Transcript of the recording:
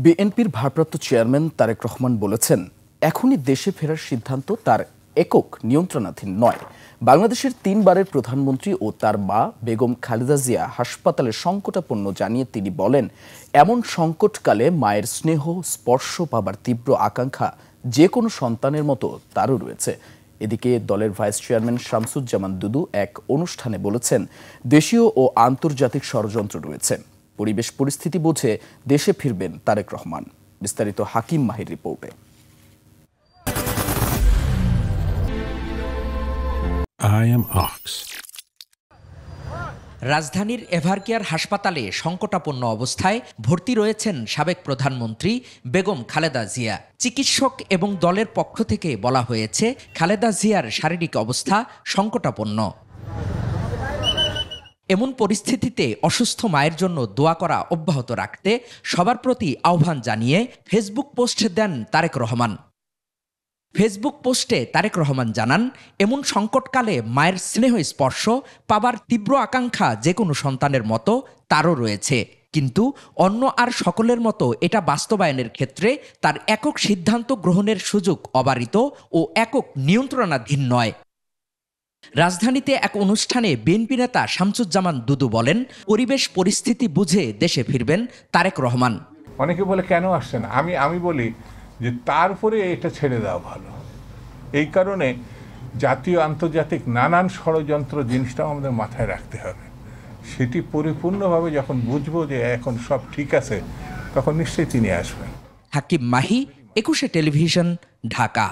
বিএনপির ভারপ্রাপ্ত চেয়ারম্যান তারেক রহমান বলেছেন, এখনই দেশে ফেরার সিদ্ধান্ত তার একক নিয়ন্ত্রণাধীন নয়। বাংলাদেশের 3 বারের প্রধানমন্ত্রী ও তার মা বেগম খালেদা জিয়া হাসপাতালে সংকটাপন্ন জানিয়ে তিনি বলেন, এমন সংকটকালে মায়ের স্নেহ স্পর্শ পাবার তীব্র আকাঙ্ক্ষা যে কোনো সন্তানের মতো তারও রয়েছে। এদিকে দলের ভাইস চেয়ারম্যান শামসুজ্জামান দুদু এক অনুষ্ঠানে বলেছেন, দেশীয় ও আন্তর্জাতিক ষড়যন্ত্র রয়েছে। পরিবেশ পরিস্থিতি বুঝে দেশে ফিরবেন তারেক রহমান। বিস্তারিত হাকিম মাহির রিপোর্টে। রাজধানীর এভারকেয়ার হাসপাতালে সংকটাপন্ন অবস্থায় ভর্তি রয়েছেন সাবেক প্রধানমন্ত্রী বেগম খালেদা জিয়া। চিকিৎসক এবং দলের পক্ষ থেকে বলা হয়েছে, খালেদা জিয়ার শারীরিক অবস্থা সংকটাপন্ন। এমন পরিস্থিতিতে অসুস্থ মায়ের জন্য দোয়া করা অব্যাহত রাখতে সবার প্রতি আহ্বান জানিয়ে ফেসবুক পোস্ট দেন তারেক রহমান। ফেসবুক পোস্টে তারেক রহমান জানান, এমন সংকটকালে মায়ের স্নেহ স্পর্শ পাবার তীব্র আকাঙ্ক্ষা যে কোনো সন্তানের মতো তারও রয়েছে, কিন্তু অন্য আর সকলের মতো এটা বাস্তবায়নের ক্ষেত্রে তার একক সিদ্ধান্ত গ্রহণের সুযোগ অবারিত ও একক নিয়ন্ত্রণাধীন নয়। রাজধানীতে এক অনুষ্ঠানে বিএনপি নেতা শামসুজ্জামান দুদু বলেন, পরিবেশ পরিস্থিতি বুঝে দেশে ফিরবেন তারেক রহমান। অনেকে বলে কেন আসছে না, আমি বলি যে তারপরে এটা ছেড়ে দেওয়া ভালো। এই কারণে জাতীয় আন্তর্জাতিক নানান ষড়যন্ত্র জিনিসটাও আমাদের মাথায় রাখতে হবে। সেটি পরিপূর্ণভাবে যখন বুঝবো যে এখন সব ঠিক আছে, তখন নিশ্চয়ই তিনি আসবেন। হাকিম মাহি, 21 টেলিভিশন, ঢাকা।